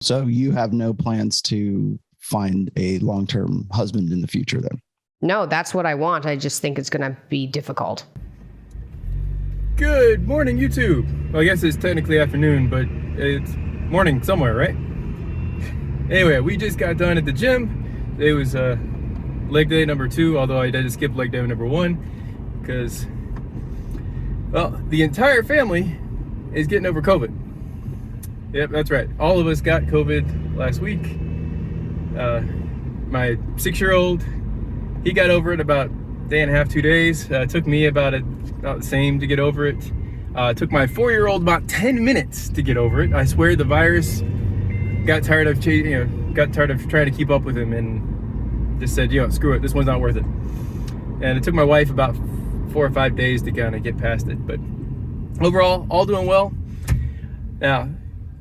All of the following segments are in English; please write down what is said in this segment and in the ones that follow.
So you have no plans to find a long-term husband in the future then? No, that's what I want. I just think it's going to be difficult. Good morning, YouTube. Well, I guess it's technically afternoon, but it's morning somewhere, right? Anyway, we just got done at the gym. It was leg day number 2, although I did skip leg day number 1 because, well, the entire family is getting over COVID. Yep, that's right. All of us got COVID last week. My 6-year-old, he got over it about a day and a half, 2 days. It took me about the same to get over it. It took my 4-year-old about 10 minutes to get over it. I swear the virus got tired of trying to keep up with him and just said, screw it, this one's not worth it. And it took my wife about 4 or 5 days to kind of get past it. But overall, all doing well. Now,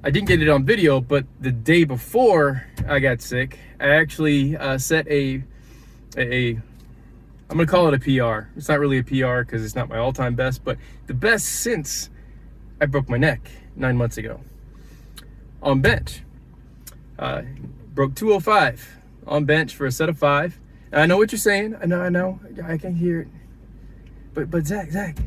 I didn't get it on video, but the day before I got sick, I actually set I'm gonna call it a PR. It's not really a PR because it's not my all-time best, but the best since I broke my neck 9 months ago. On bench, broke 205 on bench for a set of 5. And I know what you're saying. I know, I can hear it. But Zach,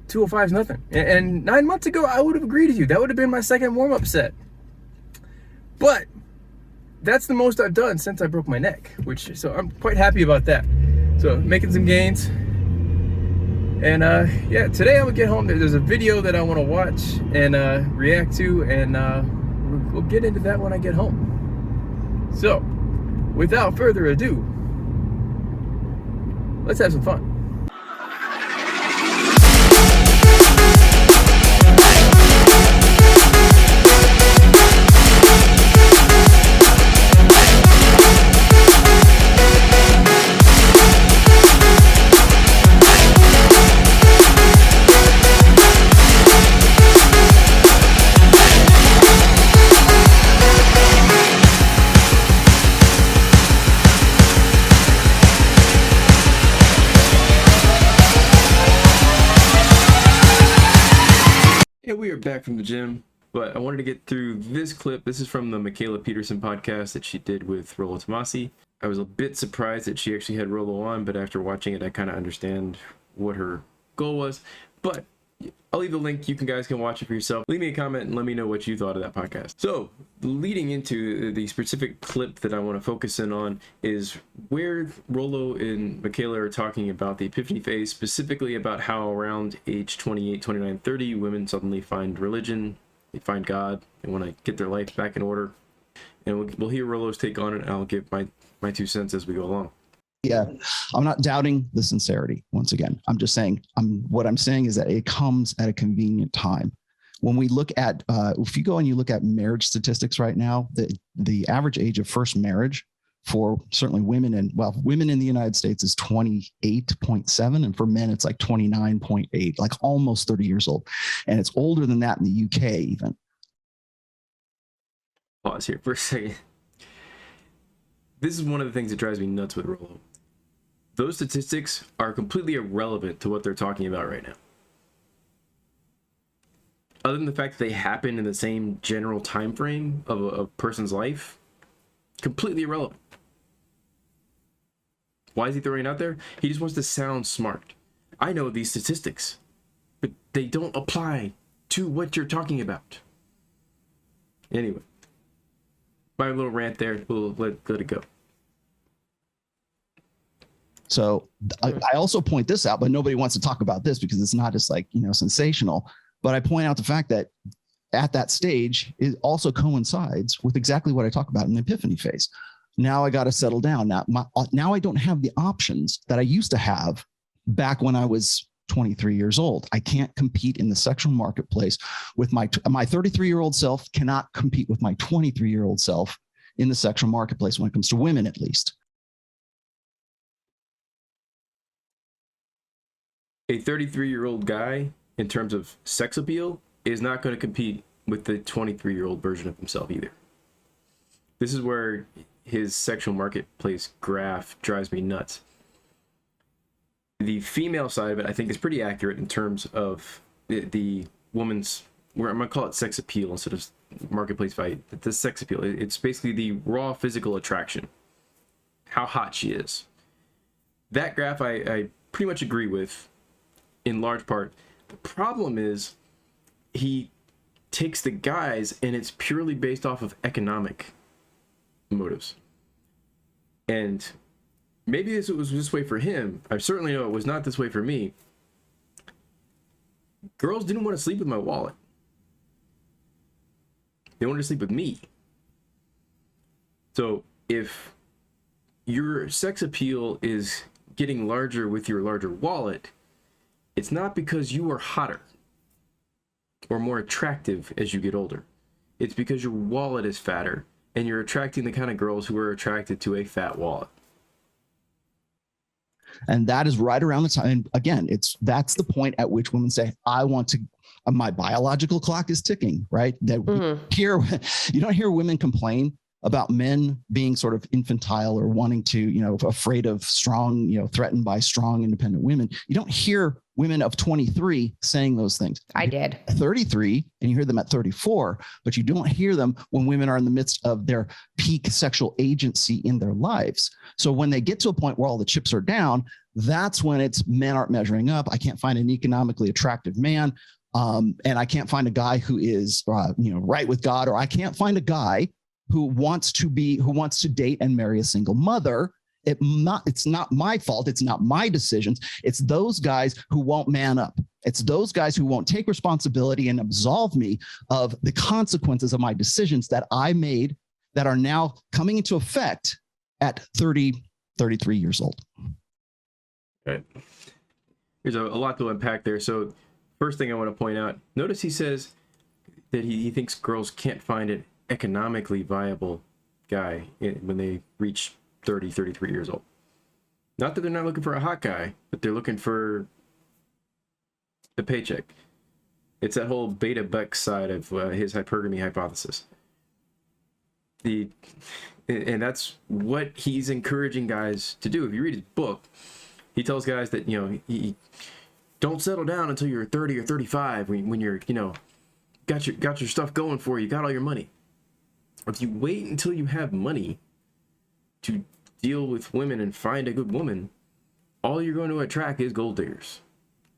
205 is nothing. And 9 months ago, I would have agreed with you. That would have been my second warm-up set. But that's the most I've done since I broke my neck, so I'm quite happy about that. So making some gains. And yeah, today I'm gonna get home. There's a video that I want to watch and react to, and we'll get into that when I get home. So without further ado, let's have some fun. Yeah, we are back from the gym, but I wanted to get through this clip. This is from the MIkhaila Peterson podcast that she did with Rollo Tomassi. I was a bit surprised that she actually had Rollo on, but after watching it, I kind of understand what her goal was. But I'll leave the link. You guys can watch it for yourself. Leave me a comment and let me know what you thought of that podcast. So, leading into the specific clip that I want to focus in on is where Rollo and MIkhaila are talking about the Epiphany phase, specifically about how around age 28, 29, 30, women suddenly find religion, they find God, they want to get their life back in order. And we'll hear Rollo's take on it, and I'll give my 2 cents as we go along. Yeah, I'm not doubting the sincerity. Once again, I'm just saying, what I'm saying is that it comes at a convenient time. When we look at, if you go and you look at marriage statistics right now, the average age of first marriage for certainly women in the United States is 28.7, and for men it's like 29.8, like almost 30 years old, and it's older than that in the UK even. Pause here for a second. This is one of the things that drives me nuts with Rollo. Those statistics are completely irrelevant to what they're talking about right now. Other than the fact that they happen in the same general time frame of a person's life, completely irrelevant. Why is he throwing it out there? He just wants to sound smart. I know these statistics, but they don't apply to what you're talking about. Anyway. My little rant there, we'll let it go. So I also point this out, but nobody wants to talk about this because it's not just like, sensational. But I point out the fact that at that stage, it also coincides with exactly what I talk about in the Epiphany phase. Now I got to settle down. Now I don't have the options that I used to have back when I was 23 years old. I can't compete in the sexual marketplace with my 33-year-old self cannot compete with my 23-year-old self in the sexual marketplace when it comes to women, at least. A 33-year-old guy, in terms of sex appeal, is not going to compete with the 23-year-old version of himself either. This is where his sexual marketplace graph drives me nuts. The female side of it, I think, is pretty accurate in terms of the woman's, where I'm going to call it sex appeal instead of marketplace fight, the sex appeal. It's basically the raw physical attraction, how hot she is. That graph I pretty much agree with in large part. The problem is he takes the guys and it's purely based off of economic motives. And maybe it was this way for him. I certainly know it was not this way for me. Girls didn't want to sleep with my wallet. They wanted to sleep with me. So if your sex appeal is getting larger with your larger wallet, it's not because you are hotter or more attractive as you get older. It's because your wallet is fatter and you're attracting the kind of girls who are attracted to a fat wallet. And that is right around the time. And again, that's the point at which women say, I want to, my biological clock is ticking, right? That here, you don't hear women complain about men being sort of infantile or wanting to, afraid of strong, threatened by strong, independent women. You don't hear women of 23 saying those things. I did. 33, and you hear them at 34, but you don't hear them when women are in the midst of their peak sexual agency in their lives. So when they get to a point where all the chips are down, that's when it's men aren't measuring up. I can't find an economically attractive man. And I can't find a guy who is, right with God, or I can't find a guy who wants to date and marry a single mother. It's not my fault. It's not my decisions. It's those guys who won't man up. It's those guys who won't take responsibility and absolve me of the consequences of my decisions that I made that are now coming into effect at 30, 33 years old. Okay. There's a lot to unpack there. So first thing I want to point out, notice he says that he thinks girls can't find an economically viable guy when they reach 30, 33 years old. Not that they're not looking for a hot guy, but they're looking for the paycheck. It's that whole beta Beck side of his hypergamy hypothesis. And that's what he's encouraging guys to do. If you read his book, he tells guys that, he don't settle down until you're 30 or 35 when you're, got your stuff going for you, got all your money. If you wait until you have money to deal with women and find a good woman, all you're going to attract is gold diggers.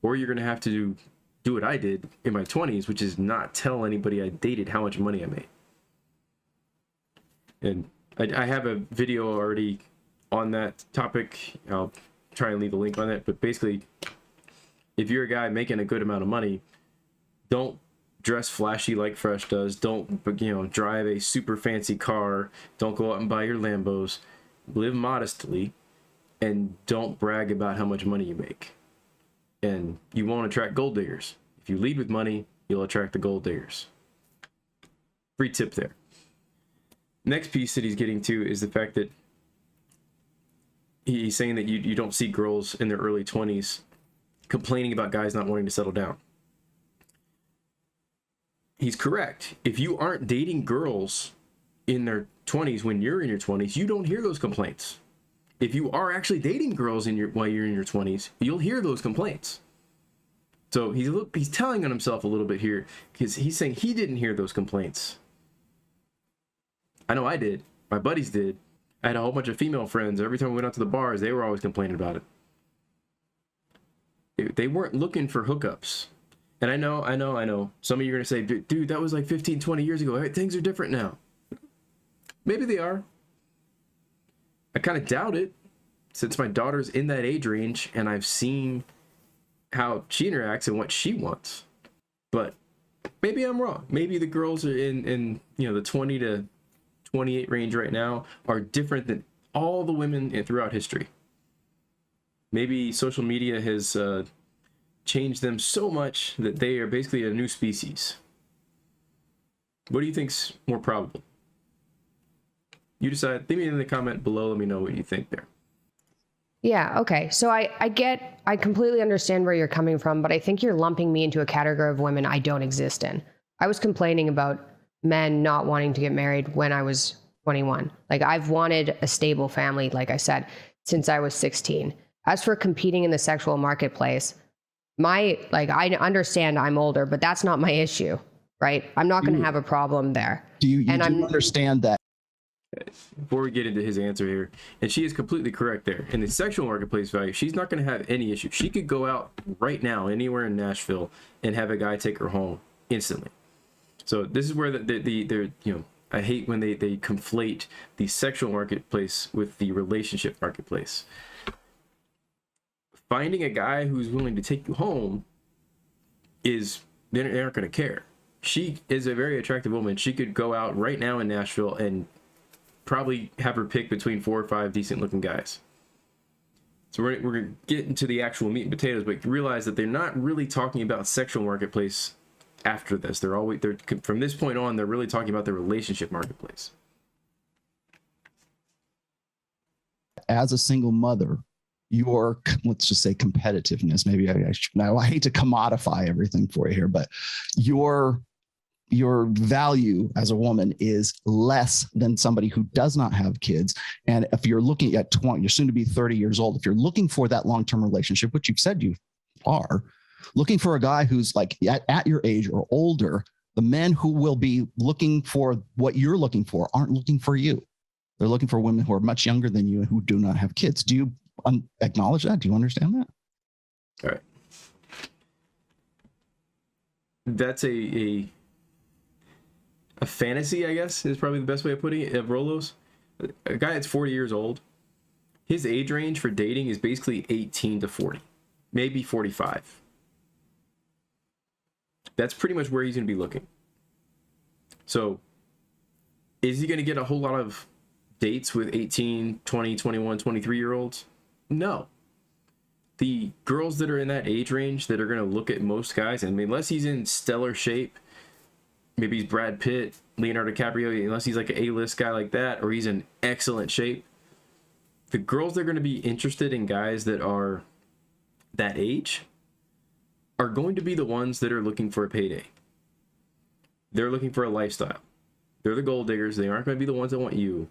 Or you're going to have to do what I did in my 20s, which is not tell anybody I dated how much money I made. And I have a video already on that topic. I'll try and leave a link on it. But basically, if you're a guy making a good amount of money, don't dress flashy like Fresh does. Don't, drive a super fancy car. Don't go out and buy your Lambos. Live modestly, and don't brag about how much money you make. And you won't attract gold diggers. If you lead with money, you'll attract the gold diggers. Free tip there. Next piece that he's getting to is the fact that he's saying that you don't see girls in their early 20s complaining about guys not wanting to settle down. He's correct. If you aren't dating girls in their 20s when you're in your 20s, you don't hear those complaints. If you are actually dating girls while you're in your 20s, you'll hear those complaints. So he's telling on himself a little bit here, because he's saying he didn't hear those complaints. I know I did. My buddies did. I had a whole bunch of female friends. Every time we went out to the bars, they were always complaining about it. They weren't looking for hookups. And I know. Some of you are going to say, dude, that was like 15, 20 years ago. Things are different now. Maybe they are. I kind of doubt it, since my daughter's in that age range and I've seen how she interacts and what she wants. But maybe I'm wrong. Maybe the girls are in the 20 to 28 range right now are different than all the women throughout history. Maybe social media has changed them so much that they are basically a new species. What do you think's more probable? You decide. Leave me in the comment below. Let me know what you think there. Yeah, okay. So I completely understand where you're coming from, but I think you're lumping me into a category of women I don't exist in. I was complaining about men not wanting to get married when I was 21. Like, I've wanted a stable family, like I said, since I was 16. As for competing in the sexual marketplace, I understand I'm older, but that's not my issue. right? I'm not going to have a problem there. Do you And do understand that? Before we get into his answer here, and she is completely correct there. In the sexual marketplace value, she's not going to have any issue. She could go out right now anywhere in Nashville and have a guy take her home instantly. So this is where they're, you know, I hate when they conflate the sexual marketplace with the relationship marketplace. Finding a guy who's willing to take you home is, they're not going to care. She is a very attractive woman. She could go out right now in Nashville and probably have her pick between 4 or 5 decent looking guys. So we're going to get into the actual meat and potatoes, but realize that they're not really talking about sexual marketplace after this. They're from this point on, they're really talking about the relationship marketplace. As a single mother, your, let's just say, competitiveness, maybe I hate to commodify everything for you here, but your value as a woman is less than somebody who does not have kids. And if you're looking at 20, you're soon to be 30 years old, if you're looking for that long-term relationship, which you've said you are, looking for a guy who's like at your age or older, the men who will be looking for what you're looking for aren't looking for you. They're looking for women who are much younger than you and who do not have kids. Do you acknowledge that? Do you understand that? All right. That's a fantasy, I guess, is probably the best way of putting it, of Rollo's. A guy that's 40 years old, his age range for dating is basically 18 to 40, maybe 45. That's pretty much where he's going to be looking. So is he going to get a whole lot of dates with 18, 20, 21, 23-year-olds? No. The girls that are in that age range that are going to look at most guys, and unless he's in stellar shape, maybe he's Brad Pitt, Leonardo DiCaprio, unless he's like an A-list guy like that, or he's in excellent shape, the girls that are going to be interested in guys that are that age are going to be the ones that are looking for a payday. They're looking for a lifestyle. They're the gold diggers. They aren't going to be the ones that want you.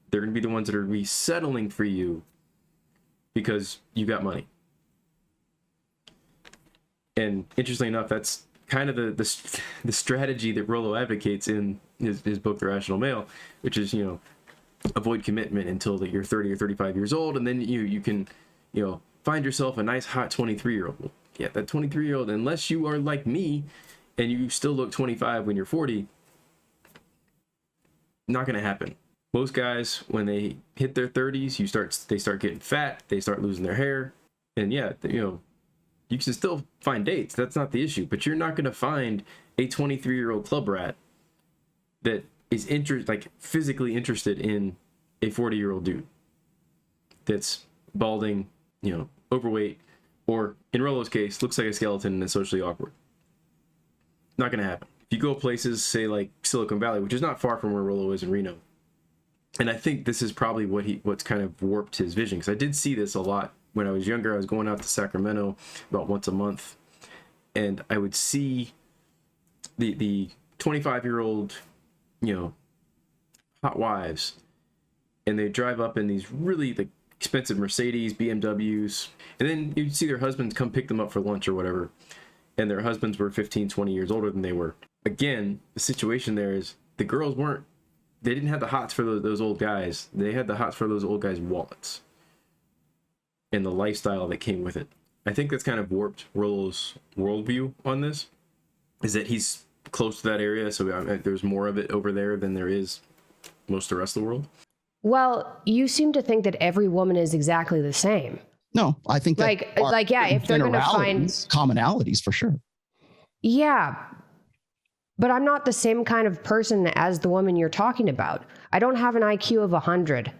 They're going to be the ones that are resettling for you because you got money. And interestingly enough, that's kind of the strategy that Rollo advocates in his book, The Rational Male, which is, you know, avoid commitment until you're 30 or 35 years old, and then you can, you know, find yourself a nice hot 23-year-old. Well, yeah, that 23-year-old, unless you are like me and you still look 25 when you're 40, not going to happen. Most guys, when they hit their 30s, they start getting fat, they start losing their hair, and yeah, you know, you can still find dates. That's not the issue, but you're not going to find a 23-year-old club rat that is physically interested in a 40-year-old dude that's balding, you know, overweight, or in Rollo's case, looks like a skeleton and is socially awkward. Not going to happen. If you go places, say like Silicon Valley, which is not far from where Rollo is in Reno, and I think this is probably what's kind of warped his vision, because I did see this a lot when I was younger. I was going out to Sacramento about once a month, and I would see the 25-year-old, you know, hot wives, and they drive up in these really like expensive Mercedes, BMWs, and then you'd see their husbands come pick them up for lunch or whatever, and their husbands were 15, 20 years older than they were. Again, the situation there is the girls they didn't have the hots for those old guys. They had the hots for those old guys' wallets and the lifestyle that came with it. I think that's kind of warped Rollo's worldview on this, is that he's close to that area, so there's more of it over there than there is most of the rest of the world. Well, you seem to think that every woman is exactly the same. No, I think that yeah, if they're going to find commonalities for sure. Yeah, but I'm not the same kind of person as the woman you're talking about. I don't have an IQ of 100.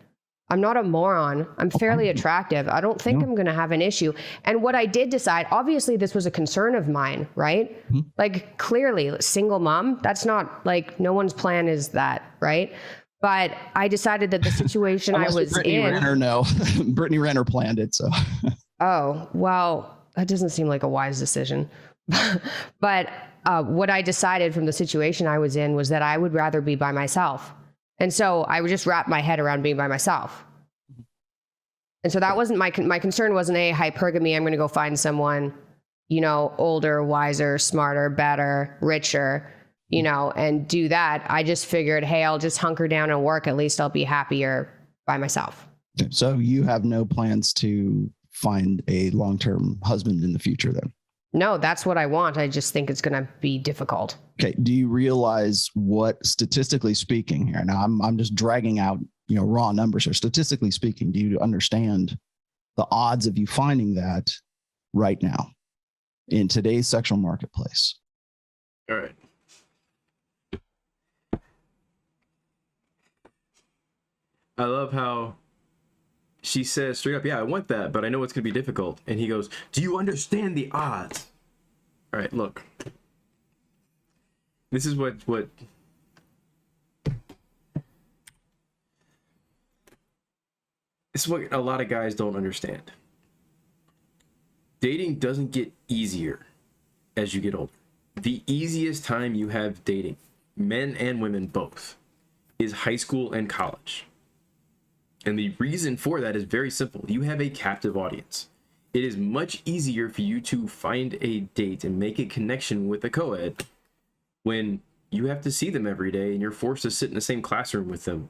I'm not a moron. I'm fairly attractive. I don't think I'm going to have an issue. And what I did decide, obviously this was a concern of mine, right? Mm-hmm. Like clearly single mom, that's not like no one's plan is that, right? But I decided that the situation I was in. Brittany Renner planned it. So. Oh, well, that doesn't seem like a wise decision. But what I decided from the situation I was in was that I would rather be by myself. And so I would just wrap my head around being by myself. And so that wasn't my concern wasn't hypergamy. I'm going to go find someone older, wiser, smarter, better, richer, and do that. I just figured, hey, I'll just hunker down and work. At least I'll be happier by myself. So you have no plans to find a long-term husband in the future then? No, that's what I want. I just think it's going to be difficult. Okay. Do you realize what, statistically speaking here, now I'm just dragging out, raw numbers here. Statistically speaking, do you understand the odds of you finding that right now in today's sexual marketplace? All right. I love how she says straight up, yeah, I want that, but I know it's going to be difficult. And he goes, do you understand the odds? All right, look. This is what a lot of guys don't understand. Dating doesn't get easier as you get older. The easiest time you have dating, men and women both, is high school and college. And the reason for that is very simple. You have a captive audience. It is much easier for you to find a date and make a connection with a co-ed when you have to see them every day and you're forced to sit in the same classroom with them.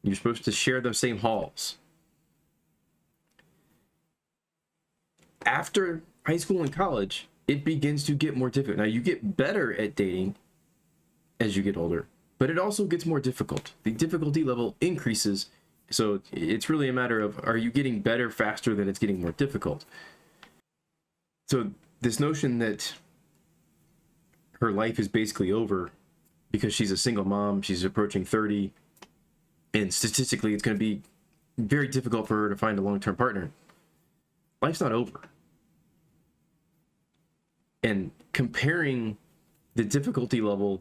You're supposed to share the same halls. After high school and college, it begins to get more difficult. Now, you get better at dating as you get older, but it also gets more difficult. The difficulty level increases. So it's really a matter of, are you getting better faster than it's getting more difficult? So this notion that her life is basically over because she's a single mom, she's approaching 30, and statistically it's going to be very difficult for her to find a long-term partner. Life's not over. And comparing the difficulty level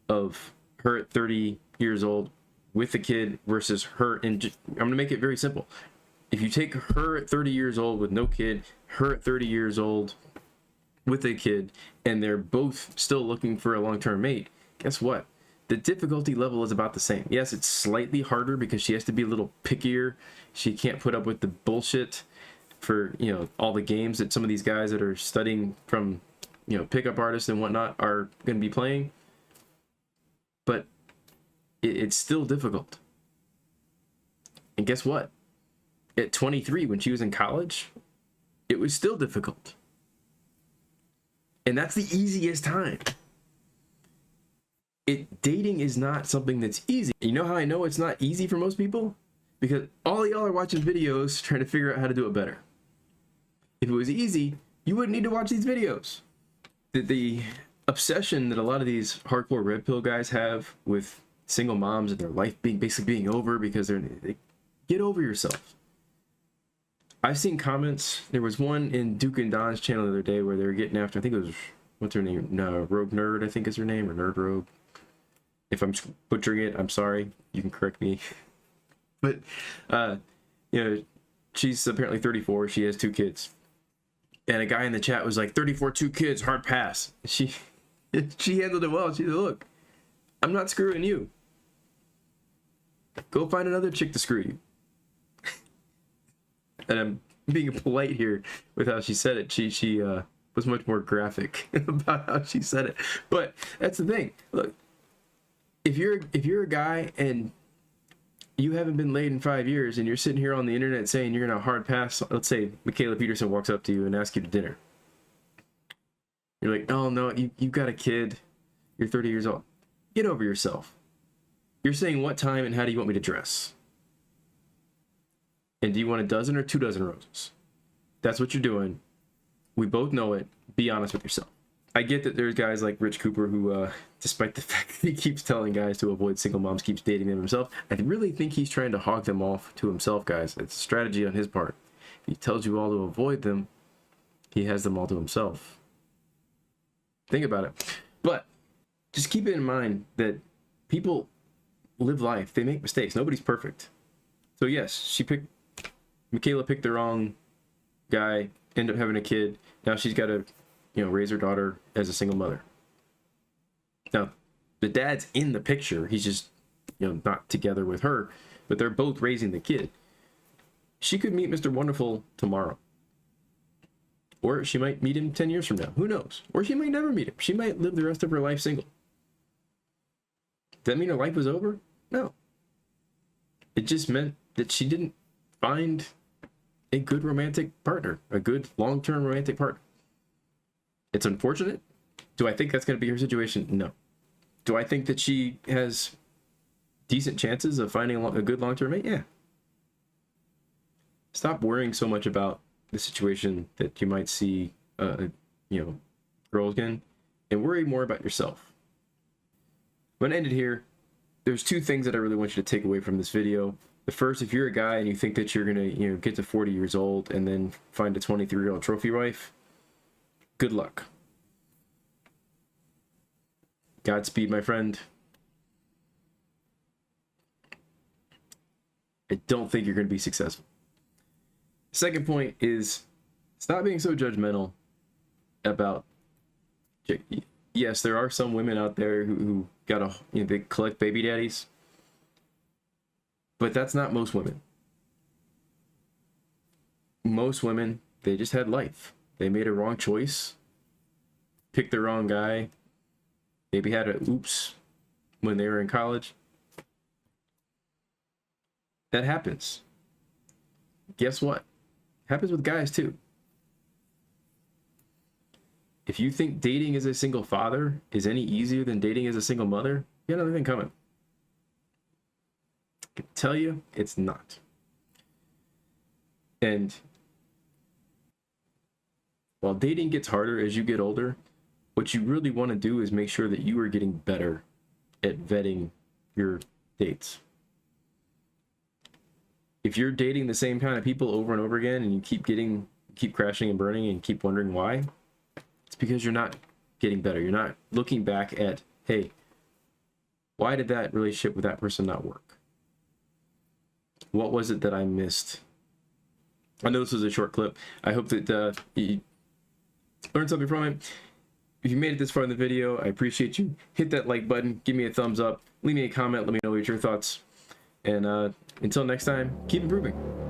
of her at 30 years old with a kid versus her, and I'm going to make it very simple. If you take her at 30 years old with no kid, her at 30 years old with a kid, and they're both still looking for a long-term mate, guess what? The difficulty level is about the same. Yes, it's slightly harder because she has to be a little pickier. She can't put up with the bullshit for, all the games that some of these guys that are studying from, pickup artists and whatnot are going to be playing. But it's still difficult. And guess what? At 23, when she was in college, it was still difficult. And that's the easiest time. Dating is not something that's easy. You know how I know it's not easy for most people? Because all y'all are watching videos trying to figure out how to do it better. If it was easy, you wouldn't need to watch these videos. The obsession that a lot of these hardcore red pill guys have with single moms and their life basically being over because they get over yourself. I've seen comments. There was one in Duke and Don's channel the other day where they were getting after, I think it was, what's her name? No, Rogue Nerd, I think is her name, or Nerd Rogue. If I'm butchering it, I'm sorry. You can correct me. But, she's apparently 34. She has 2 kids. And a guy in the chat was like, 34, 2 kids, hard pass. She handled it well. She said, look, I'm not screwing you. Go find another chick to screw you. And I'm being polite here with how she said it. She was much more graphic about how she said it. But that's the thing. Look, if you're a guy and you haven't been laid in 5 years and you're sitting here on the internet saying you're gonna hard pass, let's say MIkhaila Peterson walks up to you and asks you to dinner. You're like, oh no, you've got a kid. You're 30 years old. Get over yourself. You're saying what time and how do you want me to dress? And do you want a dozen or 2 dozen roses? That's what you're doing. We both know it. Be honest with yourself. I get that there's guys like Rich Cooper who, despite the fact that he keeps telling guys to avoid single moms, keeps dating them himself. I really think he's trying to hog them off to himself, guys. It's a strategy on his part. If he tells you all to avoid them, he has them all to himself. Think about it. But just keep it in mind that people live life. They make mistakes. Nobody's perfect. So yes, MIkhaila picked the wrong guy, ended up having a kid. Now she's got to, raise her daughter as a single mother. Now, the dad's in the picture. He's just, not together with her, but they're both raising the kid. She could meet Mr. Wonderful tomorrow. Or she might meet him 10 years from now. Who knows? Or she might never meet him. She might live the rest of her life single. Does that mean her life was over? No. It just meant that she didn't find a good romantic partner, a good long-term romantic partner. It's unfortunate. Do I think that's going to be her situation? No. Do I think that she has decent chances of finding a good long-term mate? Yeah. Stop worrying so much about the situation that you might see, girls in, and worry more about yourself. I'm gonna end it here. There's two things that I really want you to take away from this video. The first, if you're a guy and you think that you're gonna, get to 40 years old and then find a 23-year-old trophy wife, good luck. Godspeed, my friend. I don't think you're gonna be successful. Second point is, stop being so judgmental about. Yes, there are some women out there who got they collect baby daddies, but that's not most women. Most women, they just had life. They made a wrong choice, picked the wrong guy, maybe had a oops when they were in college. That happens. Guess what? Happens with guys too. If you think dating as a single father is any easier than dating as a single mother, you got another thing coming. I can tell you, it's not. And while dating gets harder as you get older, what you really want to do is make sure that you are getting better at vetting your dates. If you're dating the same kind of people over and over again and you keep crashing and burning and keep wondering why, it's because you're not getting better. You're not looking back at, hey, why did that relationship with that person not work? What was it that I missed? I know this was a short clip. I hope that you learned something from it. If you made it this far in the video, I appreciate you. Hit that like button, give me a thumbs up, leave me a comment, let me know what your thoughts. And until next time, keep improving.